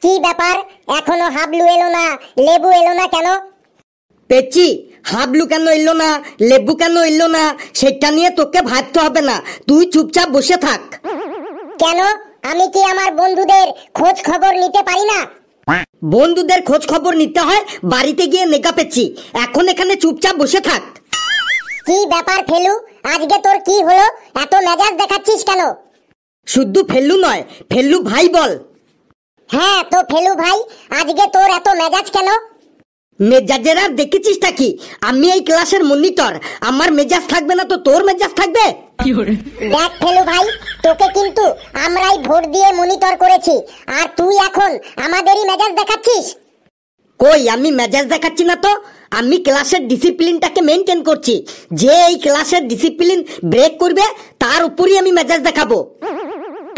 কি ব্যাপার, এখনো হাবলু এলো না, লেবু এলো না কেন? পেচি, হাবলু কেন এলো না, লেবু কেন এলো না, সেটা নিয়ে তোকে ভাবতে হবে না। তুই চুপচাপ বসে থাক। কেন? আমি কি আমার বন্ধুদের খোঁজ খবর নিতে পারি না? বন্ধুদের খোঁজ খবর নিতে হয় বাড়িতে গিয়ে নেকা পেচি। এখন এখানে চুপচাপ বসে থাক। কি ব্যাপার ফেলু, আজকে তোর কি হলো? এত মেজাজ দেখাচ্ছিস কেন? শুধু ফেলু নয়, ফেলু ভাই বল। হ্যাঁ তো ফেলু ভাই, আজকে তোর এত মেজাজ কেন? মেজাজের আর দেখেছিসটা কি? আমি এই ক্লাসের মনিটর, আমার মেজাজ থাকবে না তো তোর মেজাজ থাকবে? দেখ ফেলু ভাই, তোকে কিন্তু আমরাই ভোট দিয়ে মনিটর করেছি, আর তুই এখন আমাদেরই মেজাজ দেখাচ্ছিস। কই, আমি মেজাজ দেখাচ্ছি না তো। আমি ক্লাসের ডিসিপ্লিনটাকে মেনটেন করছি। যে এই ক্লাসের ডিসিপ্লিন ব্রেক করবে তার উপরই আমি মেজাজ দেখাবো।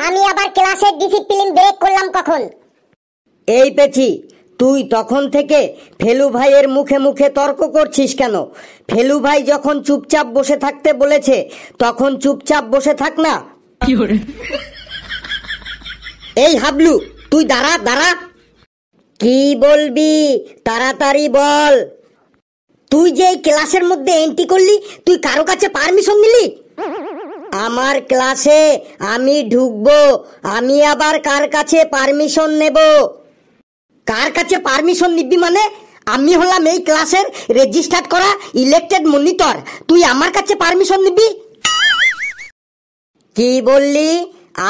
আমি আবার ক্লাসের ডিসিপ্লিন ব্রেক করলাম কখন? এই পেছি, তুই তখন থেকে ফেলু ভাইয়ের মুখে মুখে তর্ক করছিস কেন? ফেলু ভাই যখন চুপচাপ বসে থাকতে বলেছে তখন চুপচাপ বসে থাক না। এই হাবলু, তুই দাঁড়া দাঁড়া। কি বলবি তাড়াতাড়ি বল। তুই যে এই ক্লাসের মধ্যে এন্ট্রি করলি, তুই কারো কাছে পারমিশন নিলি? আমার ক্লাসে আমি ঢুকবো, আমি আবার কার কাছে পারমিশন নেব? কার কাছে পারমিশন নিবি মানে? আমি হলাম এই ক্লাসের রেজিস্টার্ড করা ইলেক্টেড মনিটর, তুই আমার কাছে পারমিশন নিবি? কি বললি?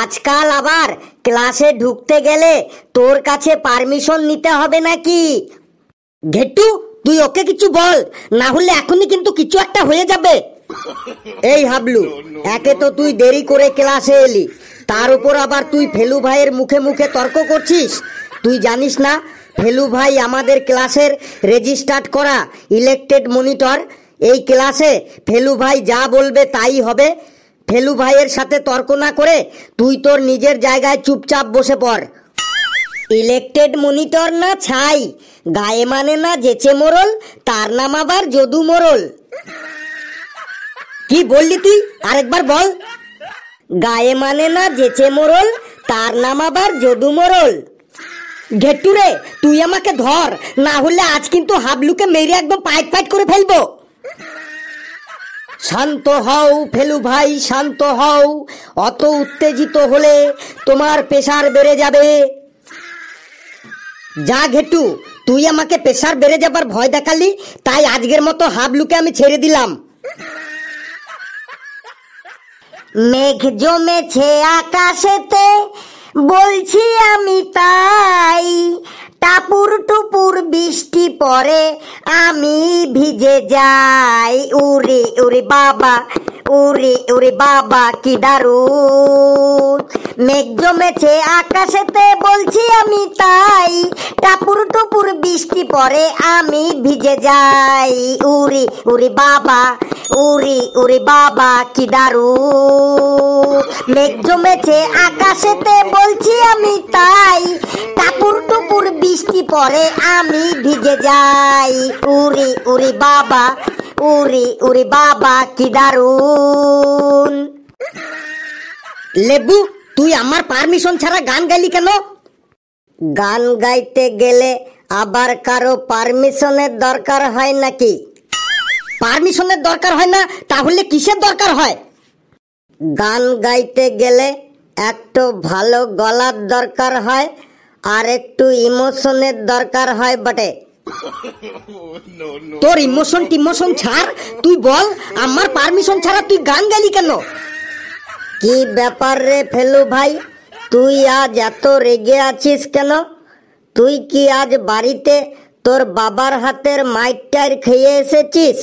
আজকাল আবার ক্লাসে ঢুকতে গেলে তোর কাছে পারমিশন নিতে হবে নাকি? ঘেটু, তুই ওকে কিছু বল, না হলে এখনই কিন্তু কিছু একটা হয়ে যাবে। এই হাবলু, একে তো তুই দেরি করে ক্লাসে এলি, তার উপর আবার তুই ফেলু ভাইয়ের মুখে মুখে তর্ক করছিস। তুই জানিস না ফেলু ভাই আমাদের ক্লাসের রেজিস্টার্ড করা ইলেক্টেড মনিটর? এই ক্লাসে ফেলু ভাই যা বলবে তাই হবে। ফেলু ভাইয়ের সাথে তর্ক না করে তুই তোর নিজের জায়গায় চুপচাপ বসে পড়। ইলেক্টেড মনিটর না ছাই, গায়ে মানে না যেচে মোরল, তার নাম আবার যদু মোরল। কি বললি তুই? আরেকবার বল। গায়ে মানে না যেচে মোরল, তার নাম আবার যদু মোরল। ঘেটুরে, তুই আমাকে ধর, না হলে আজ কিন্তু হাবলুকে মেরে একদম পাইট পাইট করে ফেলবো। শান্ত হও ফেলু ভাই, শান্ত হও। অত উত্তেজিত হলে তোমার প্রেসার বেড়ে যাবে। যা ঘেটু, তুই আমাকে প্রেসার বেড়ে যাবার ভয় দেখালি, তাই আজকের মতো হাবলুকে আমি ছেড়ে দিলাম। মেঘ জমেছে আকাশেতে, বলছি আমি তাই, টাপুর টুপুর বৃষ্টি পড়ে আমি ভিজে যাই। উরে উরে বাবা, উরে উরে বাবা কি দারুণ। মেঘ জমেছে আকাশেতে, বলছি আমি তাই, টাপুর টুপুর বৃষ্টি পড়ে আমি ভিজে যাই। উরে উরে বাবা, উরে উরে বাবা কি দারুণ। মেঘ জমেছে আকাশেতে, বলছি আমি তাই, টাপুর টুপুর বৃষ্টি পড়ে আমি ভিজে যাই। উরে উরে বাবা, উরে উরে বাবা কি দারুণ। লেবু, তুই আমার পারমিশন ছাড়া গান গাইলি কেন? গান গাইতে গেলে আবার কারো পারমিশনের দরকার হয় নাকি? পারমিশনের দরকার হয় না, তাহলে কিসের দরকার হয়? গান গাইতে গেলে একটু ভালো গলার দরকার হয়, আর একটু ইমোশনের দরকার হয় বটে। তোর ইমোশন টিমোশন ছাড়, তুই বল আমার পারমিশন ছাড়া তুই গান গাইলি কেন? কি ব্যাপার রে ফেলু ভাই, তুই আজ এত রেগে আছিস কেন? তুই কি আজ বাড়িতে তোর বাবার হাতের মাইটার খেয়ে এসেছিস,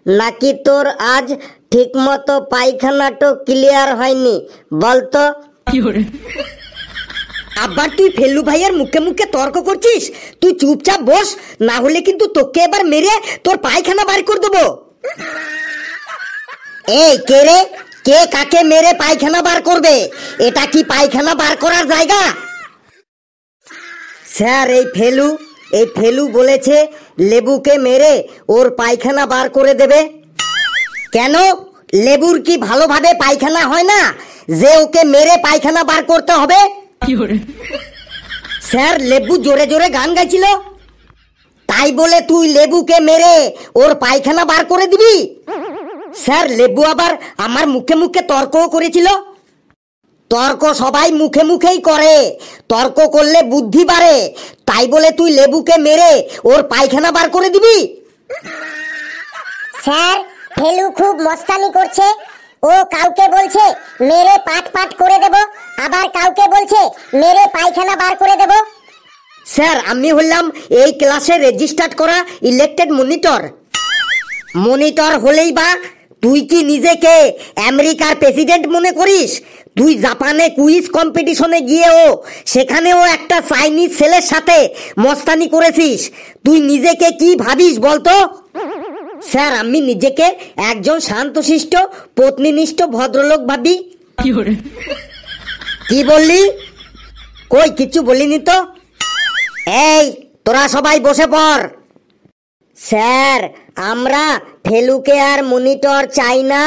নাকি তোর আজ ঠিক মতো পায়খানাটো ক্লিয়ার হয়নি বলতো? আবার তুই ফেলু ভাইয়ের মুখে মুখে তর্ক করছিস? তুই চুপচাপ বস, না হলে কিন্তু তোকে এবার মেরে তোর পায়খানা বার করে দেবো। এই কে রে? কে কাকে মেরে পায়খানা বার করবে? এটা কি পায়খানা বার করার জায়গা? স্যার, এই ফেলু বলেছে লেবুকে মেরে ওর পায়খানা বার করে দেবে। কেন? লেবুর কি ভালোভাবে পায়খানা হয় না যে ওকে মেরে পায়খানা বার করতে হবে? স্যার লেবু জোরে জোরে গান গাইছিল, তাই বলে তুই লেবুকে মেরে ওর পায়খানা বার করে দিবি? স্যার লেবু আবার আমার মুখে মুখে তর্কও করেছিল। তর্ক সবাই মুখে মুখেই করে, তর্ক করলে বুদ্ধি বাড়ে, তাই বলে তুই লেবুকে মেরে ওর পায়খানা বার করে দিবি? স্যার ফেলু খুব মস্তানি করছে, ও কাউকে বলছে মেরে পাট পাট করে দেব, আবার কাউকে বলছে মেরে পায়খানা বার করে দেব। স্যার আমি হলাম এই ক্লাসে রেজিস্টার্ড করা ইলেক্টেড মনিটর। মনিটর হলেই বা তুই কি নিজেকে আমেরিকার প্রেসিডেন্ট মনে করিস? তুই জাপানে কুইজ কম্পিটিশনে গিয়েও সেখানেও একটা চাইনিজ ছেলের সাথে মস্তানি করেছিস, তুই নিজেকে কি ভাবিস বলতো? স্যার আমি নিজেকে একজন শান্তশিষ্ট পত্নীনিষ্ঠ ভদ্রলোক ভাবি। কি বললি? কই কিছু বলিনি তো। এই তোরা সবাই বসে পড়। স্যার আমরা ফেলুকে আর মনিটর চাই না,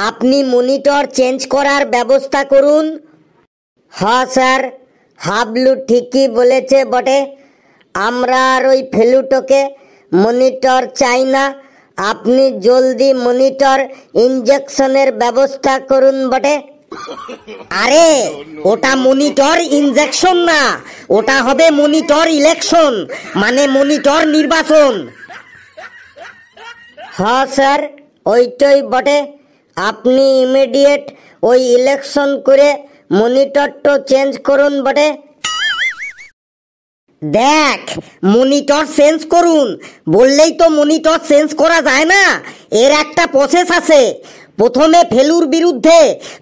আপনি মনিটর চেঞ্জ করার ব্যবস্থা করুন। হ্যাঁ স্যার, হাবলু ঠিকই বলেছে বটে, আমরা আর ওই ফেলুটোকে মনিটর চাই না, আপনি জলদি মনিটর ইনজেকশনের ব্যবস্থা করুন বটে। আরে ওটা মনিটর ইনজেকশন না, ওটা হবে মনিটর ইলেকশন, মানে মনিটর নির্বাচন। হ্যাঁ স্যার ওইটাই বটে, আপনি ইমিডিয়েট ওই ইলেকশন করে মনিটরটা চেঞ্জ করুন বটে। দেখ মনিটর চেঞ্জ করুন বললেই তো মনিটর চেঞ্জ করা যায় না, এর একটা প্রসেস আছে। প্রথমে ফেলুর বিরুদ্ধে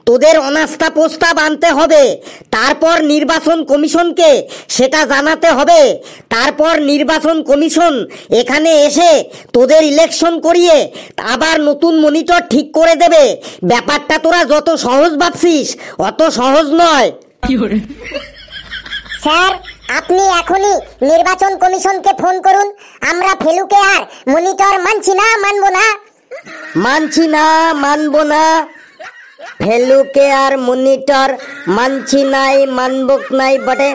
তোদের অনাস্থা প্রস্তাব আনতে হবে, তারপর নির্বাচন কমিশনকে সেটা জানাতে হবে, তারপর নির্বাচন কমিশন এখানে এসে তোদের ইলেকশন করিয়ে আবার নতুন মনিটর ঠিক করে দেবে। ব্যাপারটা তোরা যত সহজ ভাবছিস অত সহজ নয়। স্যার আপনি এখনই নির্বাচন কমিশনকে ফোন করুন, আমরা ফেলুকে আর মনিটর মানছি না, মানবো না। মানছি না, মানবো না, ফেলুকে আর মনিটর মানছি নাই, মানবক নাই বটে।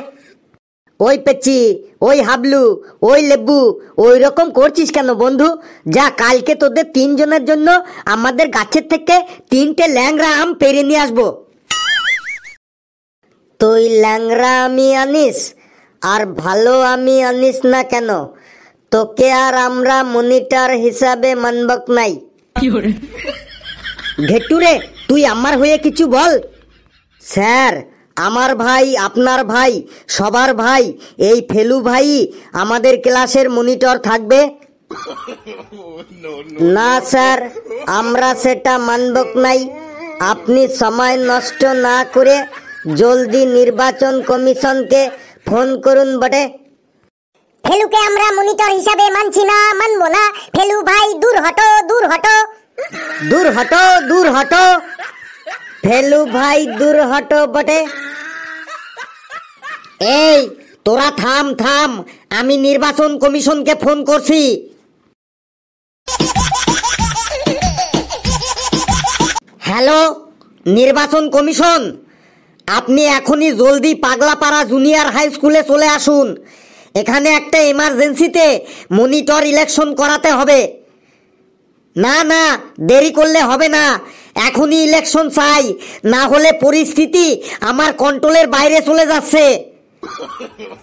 ওই পেচি, ওই হাবলু, ওই লেবু, ওই রকম করছিস কেন বন্ধু? যা কালকে তোদের তিনজনের জন্য আমাদের গাছের থেকে 3টে ল্যাংড়া আম পেরে নিয়ে আসবো। তুই ল্যাংড়া আমি আনিস আর ভালো আমি আনিস না কেন, তোকে আর আমরা মনিটর হিসাবে মানবক নাই। ঘেটুরে তুই আমার হয়ে কিছু বল। স্যার আমার ভাই, আপনার ভাই, সবার ভাই এই ফেলু ভাই আমাদের ক্লাসের মনিটর থাকবে না। স্যার আমরা সেটা মানবক নাই, আপনি সময় নষ্ট না করে জলদি নির্বাচন কমিশনকে ফোন করুন বটে। ফেলুকে আমরা মনিটর হিসাবে মানছি না, মানবো না। ফেলু ভাই দূর হটো, দূর হটো। দূর হটো, দূর হটো, ফেলু ভাই দূর হটো বটে। এই তোরা থাম থাম, আমি নির্বাচন কমিশনকে ফোন করছি। হ্যালো নির্বাচন কমিশন, আপনি এখনই জলদি পাগলাপাড়া জুনিয়র হাই স্কুলে চলে আসুন, এখানে একটা এমার্জেন্সিতে মনিটর ইলেকশন করাতে হবে। না না দেরি করলে হবে না, এখনই ইলেকশন চাই, না হলে পরিস্থিতি আমার কন্ট্রোলের বাইরে চলে যাচ্ছে।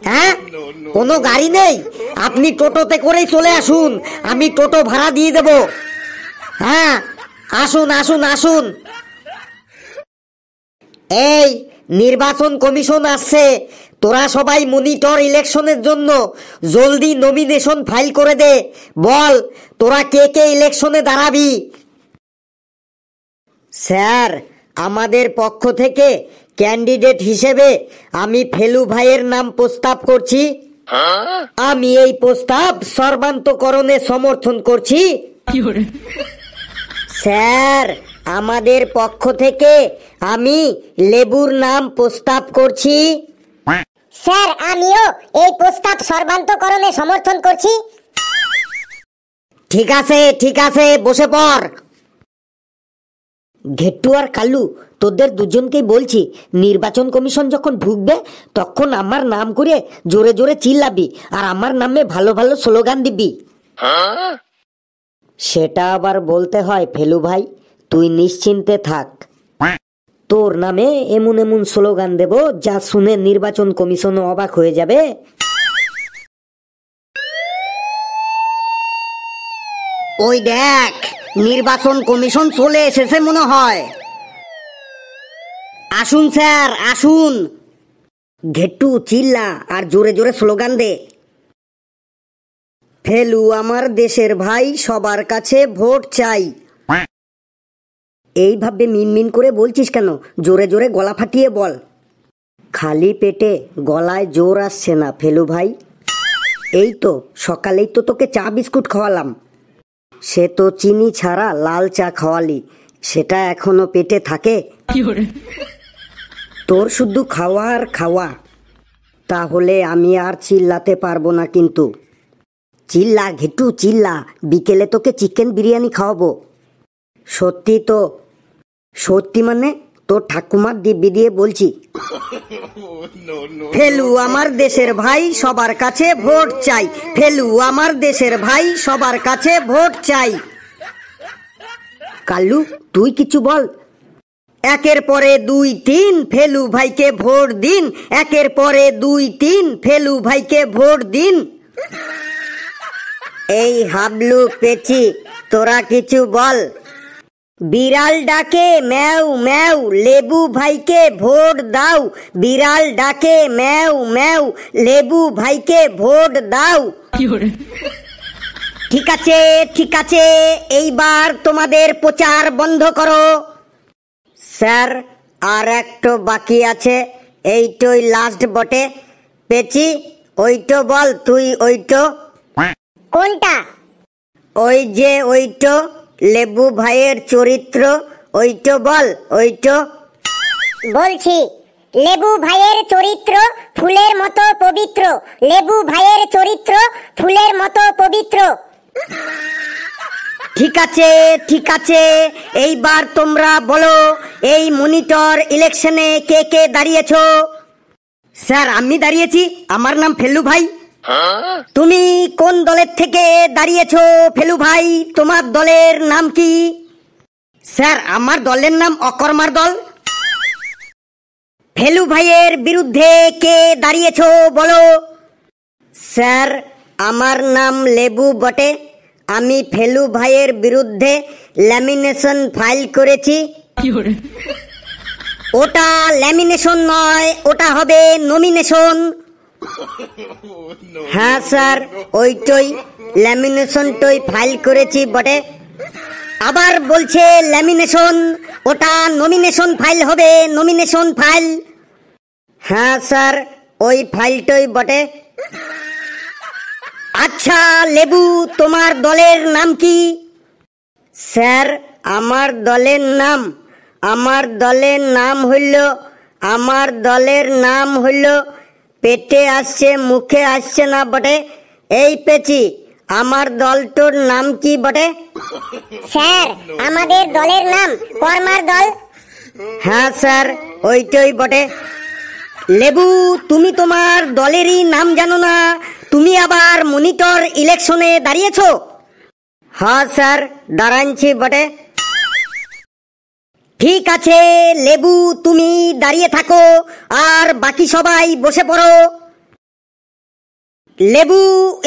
হ্যাঁ কোনো গাড়ি নেই, আপনি টোটোতে করেই চলে আসুন, আমি টোটো ভাড়া দিয়ে দেব। হ্যাঁ আসুন আসুন আসুন। এই নির্বাচন কমিশন আসছে, তোরা সবাই মনিটর ইলেকশনের জন্য জলদি নমিনেশন ফাইল করে দে। বল তোরা কে কে ইলেকশনে দাঁড়াবি? স্যার আমাদের পক্ষ থেকে ক্যান্ডিডেট হিসেবে আমি ফেলু ভাইয়ের নাম প্রস্তাব করছি। আমি এই প্রস্তাব সর্বান্তকরণে সমর্থন করছি। স্যার আমাদের পক্ষ থেকে আমি লেবুর নাম প্রস্তাব করছি। স্যার আমিও এই প্রস্তাব সর্বান্তকরণে সমর্থন করছি। ঠিক আছে ঠিক আছে, বসে পড়। ঘেট্টু আর কালু, তোদের দুজনকেই বলছি, নির্বাচন কমিশন যখন ঢুকবে তখন আমার নাম করে জোরে জোরে চিল্লাবি আর আমার নামে ভালো ভালো স্লোগান দিবি। সেটা আবার বলতে হয় ফেলু ভাই, তুই নিশ্চিন্তে থাক। তোর নামে এমন এমন স্লোগান দেব যা শুনে নির্বাচন কমিশনও অবাক হয়ে যাবে। ওই দেখ, নির্বাচন কমিশন চলে এসেছে মনে হয়। আসুন স্যার, আসুন। ঘেট্টু চিল্লা আর জোরে জোরে স্লোগান দে। ফেলু আমার দেশের ভাই, সবার কাছে ভোট চাই। এইভাবে মিনমিন করে বলছিস কেন? জোরে জোরে গলা ফাটিয়ে বল। খালি পেটে গলায় জোর আসছে না ফেলু ভাই। এই তো সকালেই তো তোকে চা বিস্কুট খাওয়ালাম, সে তো চিনি ছাড়া লাল চা খাওয়ালি, সেটা এখনো পেটে থাকে? তোর শুধু খাওয়া আর খাওয়া। তাহলে আমি আর চিল্লাতে পারবো না কিন্তু। চিল্লা ঘেটু চিল্লা, বিকেলে তোকে চিকেন বিরিয়ানি খাওয়াবো। সত্যি তো? সত্যি মানে তোর ঠাকুমার দিব্যি দিয়ে বলছি। ফেলু আমার দেশের ভাই, সবার কাছে ভোট চাই। ফেলু আমার দেশের ভাই, সবার কাছে ভোট চাই। কালু তুই কিছু বল। একের পরে 2, 3 ফেলু ভাইকে ভোট দিন। একের পরে 2, 3 ফেলু ভাইকে ভোট দিন। এই হাবলু পেছি, তোরা কিছু বল। বিড়াল ডাকে ম্যাও ম্যাও, লেবু ভাইকে ভোট দাও। বিড়াল ডাকে ম্যাও ম্যাও, লেবু ভাইকে ভোট দাও। ঠিক আছে ঠিক আছে, এইবার তোমাদের প্রচার বন্ধ করো। স্যার আর একটু বাকি আছে, এইটোই লাস্ট বটে। পেছি ওইটো বল তুই। ওইটো কোনটা? ওই যে ওইটো, লেবু ভাইয়ের চরিত্র, ওইটো বল। ওইটো বলছি, লেবু ভাইয়ের চরিত্র ফুলের মতো পবিত্র। লেবু ভাইয়ের চরিত্র ফুলের মতো পবিত্র। ঠিক আছে ঠিক আছে, এইবার তোমরা বলো, এই মনিটর ইলেকশনে কে কে দাঁড়িয়েছো? স্যার আমি দাঁড়িয়েছি, আমার নাম ফেলু ভাই। তুমি কোন দলের থেকে দাঁড়িয়েছো ফেলু ভাই? তোমার দলের নাম কি? স্যার আমার দলের নাম অকর্মার দল। ফেলু ভাইয়ের বিরুদ্ধে কে দাঁড়িয়েছো বলো? স্যার আমার নাম লেবু বটে, আমি ফেলু ভাইয়ের বিরুদ্ধে ল্যামিনেশন ফাইল করেছি। ওটা ল্যামিনেশন নয়, ওটা হবে নমিনেশন। হ্যাঁ স্যার, ওইটই ল্যামিনেশনটই ফাইল করেছি বটে। আবার বলছে ল্যামিনেশন, ওটা নমিনেশন ফাইল হবে, নমিনেশন ফাইল। হ্যাঁ স্যার, ওই ফাইলটই বটে। আচ্ছা লেবু, তোমার দলের নাম কি? স্যার আমার দলের নাম হইল পেটে আসছে মুখে আসছে না বটে। এই পেছি, আমার দলটোর নাম কি বটে? স্যার আমাদের দলের নাম কর্মার দল। হ্যাঁ স্যার, ওইটাই বটে। লেবু তুমি তোমার দলেরই নাম জানো না, তুমি আবার মনিটর ইলেকশনে দাঁড়িয়েছো? হ্যাঁ স্যার, দাঁড়াচ্ছি বটে। ঠিক আছে লেবু, তুমি দাঁড়িয়ে থাকো আর বাকি সবাই বসে পড়ো। লেবু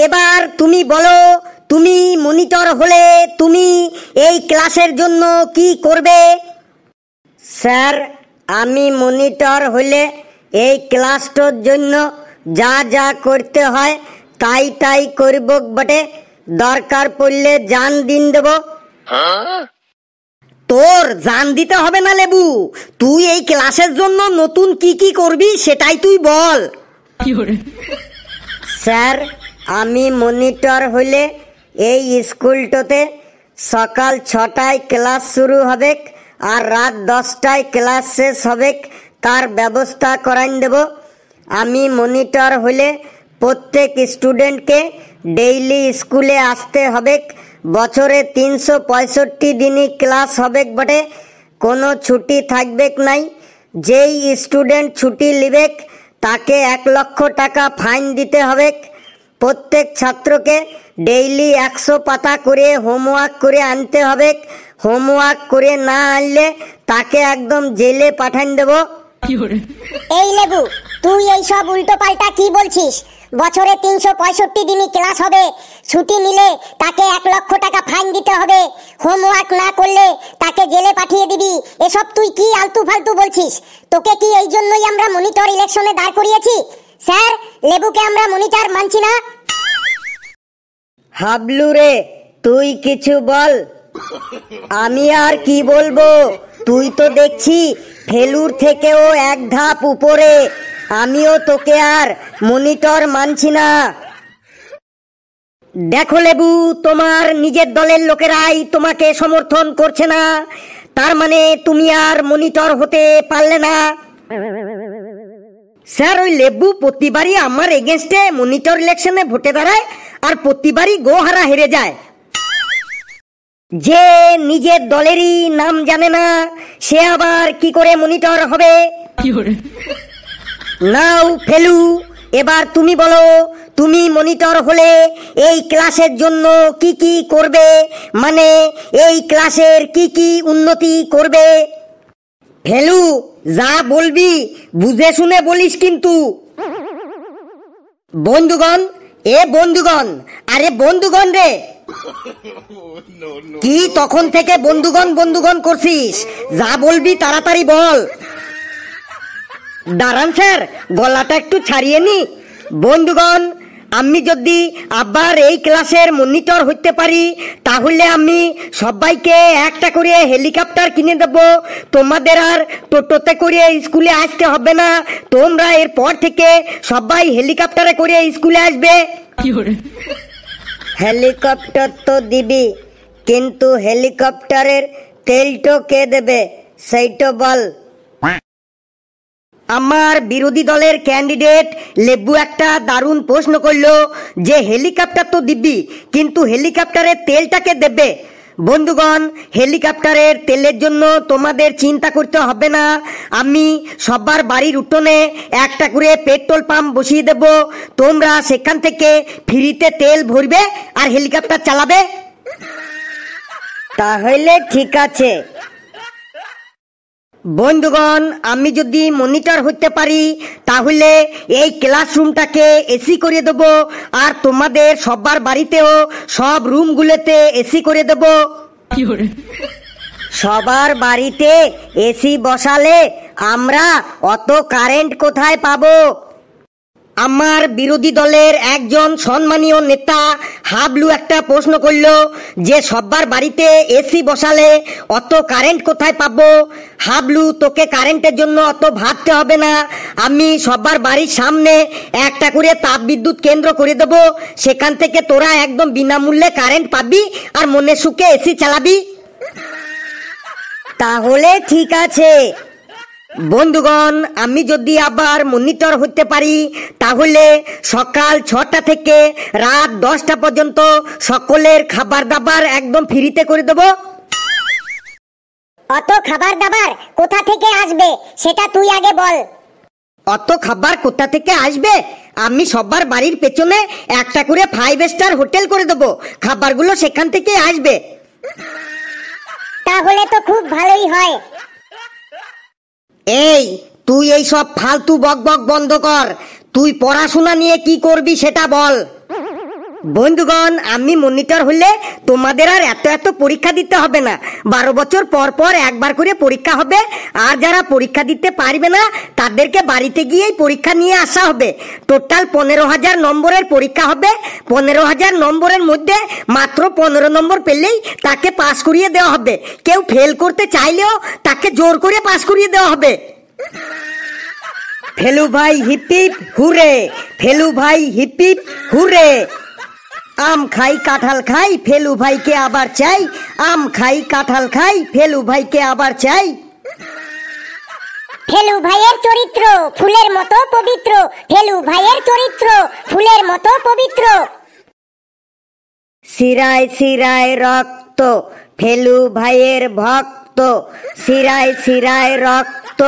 এবার তুমি বলো, তুমি মনিটর হলে তুমি এই ক্লাসের জন্য কি করবে? স্যার আমি মনিটর হলে এই ক্লাসটার জন্য যা যা করতে হয় তাই তাই করব বটে। দরকার পড়লে জান দিন দেব। তোর জান দিতে হবে না লেবু, তুই এই ক্লাসের জন্য নতুন কি কি করবি সেটাই তুই বল। স্যার আমি মনিটর হইলে এই স্কুলটাতে সকাল 6টায় ক্লাস শুরু হবে আর রাত 10টায় ক্লাস শেষ হবে, তার ব্যবস্থা করাই দেব। আমি মনিটর হইলে প্রত্যেক স্টুডেন্টকে ডেইলি স্কুলে আসতে হবে। বছরে 365 দিনই ক্লাস হবে বটে, কোনো ছুটি থাকবে নাই। যেই স্টুডেন্ট ছুটি লিবেক তাকে 1,00,000 টাকা ফাইন দিতে হবে। প্রত্যেক ছাত্রকে ডেইলি 100 পাতা করে হোমওয়ার্ক করে আনতে হবে। হোমওয়ার্ক করে না আনলে তাকে একদম জেলে পাঠান দেব। এই লেবু, তুই এই সব উল্টো পাল্টা কি বলছিস? বছরে 365 দিনই ক্লাস হবে, ছুটি নিলে তাকে 1,00,000 টাকা ফাইন দিতে হবে, হোমওয়ার্ক না করলে তাকে জেলে পাঠিয়ে দিবি। এসব তুই কি আলতু ফালতু বলছিস? তোকে কি এই জন্যই আমরা মনিটর ইলেকশনে দাঁড় করিয়েছি? স্যার, লেবুকে আমরা মনিটর মানছি না। হাবলু রে, তুই কিছু বল। আমি আর কি বলবো, তুই তো দেখছি ফেলুর থেকেও এক ধাপ উপরে। আমিও তোকে আর মনিটর মানছি না। দেখো লেবু, তোমার নিজের দলের লোকেরাই তোমাকে সমর্থন করছে না, তার মানে তুমি আর মনিটর হতে পারলে না। স্যার, ওই লেবু প্রতিবারই আমার এগেনস্টে মনিটর ইলেকশনে ভোটে দাঁড়ায় আর প্রতিবারই গোহারা হেরে যায়। যে নিজের দলেরই নাম জানে না সে আবার কি করে মনিটর হবে? নাও ফেলু, এবার তুমি বলো, তুমি মনিটর হলে এই ক্লাসের জন্য কি কি করবে, মানে এই ক্লাসের কি কি উন্নতি করবে? ফেলু, যা বলবি বুঝে শুনে বলিস কিন্তু। বন্ধুগণ, বন্ধুগণ, আরে বন্ধুগণ রে, কি তখন থেকে বন্ধুগণ বন্ধুগণ করছিস? যা বলবি তাড়াতাড়ি বল। দাঁড়ান স্যার, গলাটা একটু ছাড়িয়ে নি। বন্ধুগণ, আমি যদি আবার এই ক্লাসের মনিটর হইতে পারি তাহলে আমি সবাইকে একটা করে হেলিকপ্টার কিনে দেব। তোমাদের আর টোটোতে করে স্কুলে আসতে হবে না, তোমরা এরপর থেকে সবাই হেলিকপ্টারে করে স্কুলে আসবে। হেলিকপ্টার তো দিবি, কিন্তু হেলিকপ্টারের তেলটো কে দেবে সেইটা বল। আমার বিরোধী দলের ক্যান্ডিডেট লেবু একটা দারুণ প্রশ্ন করলো যে হেলিকপ্টার তো দিবি, কিন্তু হেলিকপ্টারের তেলটাকে দেবে। বন্ধুগণ, হেলিকপ্টারের তেলের জন্য তোমাদের চিন্তা করতে হবে না। আমি সবার বাড়ির উঠোনে একটা করে পেট্রোল পাম্প বসিয়ে দেব, তোমরা সেখান থেকে ফ্রিতে তেল ভরবে আর হেলিকপ্টার চালাবে। তাহলে ঠিক আছে। বন্ধুগণ, আমি যদি মনিটর হতে পারি তাহলে এই ক্লাসরুমটাকে এসি করে দেব আর তোমাদের সবার বাড়িতেও সব রুমগুলোতে এসি করে দেব। সবার বাড়িতে এসি বসালে আমরা অত কারেন্ট কোথায় পাবো? আমার বিরোধী দলের একজন সম্মানীয় নেতা হাবলু একটা প্রশ্ন করলো যে সবার বাড়িতে এসি বসালে অত কারেন্ট কোথায় পাবো? হাবলু, তোকে কারেন্টের জন্য অত ভাবতে হবে না। আমি সবার বাড়ির সামনে একটা করে তাপ বিদ্যুৎ কেন্দ্র করে দেব, সেখান থেকে তোরা একদম বিনামূল্যে কারেন্ট পাবি আর মনের সুখে এসি চালাবি। তাহলে ঠিক আছে। বন্ধুগণ, আমি যদি আবার মনিটর হতে পারি তাহলে সকাল 6টা থেকে রাত 10টা পর্যন্ত সকলের খাবার দাবার একদম ফ্রিতে করে দেব। অত খাবার দাবার কোথা থেকে আসবে সেটা তুই আগে বল। অত খাবার কোথা থেকে আসবে? আমি সবার বাড়ির পেছনে একটা করে 5 স্টার হোটেল করে দেব, খাবারগুলো সেখান থেকে আসবে। তাহলে তো খুব ভালোই হয়। এই, তুই এই সব ফালতু বকবক বন্ধ কর। তুই পড়াশোনা নিয়ে কি করবি সেটা বল। বন্ধুগণ, আমি মনিটর হলে তোমাদের আর এত এত পরীক্ষা দিতে হবে না। 12 বছর পর পর একবার করে পরীক্ষা হবে, আর যারা পরীক্ষা দিতে পারবে না তাদেরকে বাড়িতে গিয়েই পরীক্ষা নিয়ে আসা হবে। টোটাল 15,000 নম্বরের পরীক্ষা হবে। 15,000 নম্বরের মধ্যে মাত্র 15 নম্বর পেলেই তাকে পাস করিয়ে দেওয়া হবে। কেউ ফেল করতে চাইলেও তাকে জোর করে পাস করিয়ে দেওয়া হবে। ফেলু ভাই হিপ হিপ হুরে, ফেলু ভাই হিপ হিপ হুরে। আম খাই কাঁঠাল খাই, ফেলু ভাইকে আবার চাই। আম খাই কাঁঠাল খাই, ফেলু ভাইকে আবার চাই। ফেলু ভাইয়ের চরিত্র ফুলের মতো পবিত্র, ফেলু ভাইয়ের চরিত্র ফুলের মতো পবিত্র। শিরায় শিরায় রক্ত, ফেলু ভাইয়ের ভক্ত। রক্ত, শিরায় শিরায় রক্ত,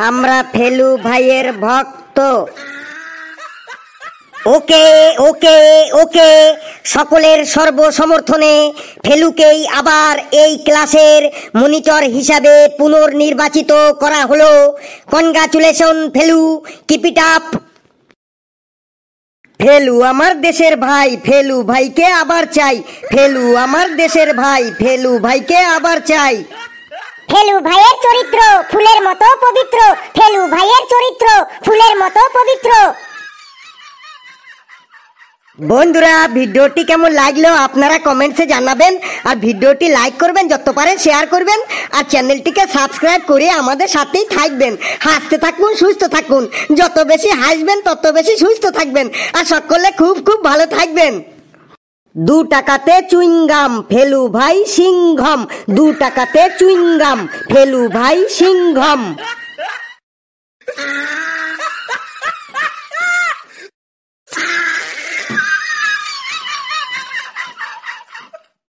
আমরা ফেলু ভাইয়ের ভক্ত। ওকে ওকে ওকে, সকলের সর্বসমর্থনে ফেলুকেই আবার এই ক্লাসের মনিটর হিসাবে পুনর্নির্বাচিত করা হলো। Congratulation Felu, keep it up. Felu আমার দেশের ভাই, ফেলু ভাইকে আবার চাই, ফেলু আমার দেশের ভাই, ফেলু ভাইকে আবার চাই। ফেলু ভাইয়ের চরিত্র ফুলের মতো পবিত্র, ফেলু ভাইয়ের চরিত্র ফুলের মতো পবিত্র। বন্ধুরা, ভিডিওটি কেমন লাগলো আপনারা কমেন্টসে জানাবেন, আর ভিডিওটি লাইক করবেন, যত পারেন শেয়ার করবেন, আর চ্যানেলটিকে সাবস্ক্রাইব করে আমাদের সাথেই থাকবেন। হাসতে থাকুন, সুস্থ থাকুন, যত বেশি হাসবেন তত বেশি সুস্থ থাকবেন, আর সকলে খুব খুব ভালো থাকবেন। 2 টাকাতে চুইংগাম, ফেলু ভাই সিংঘম, 2 টাকাতে চুইংগাম, ফেলু ভাই সিংঘম।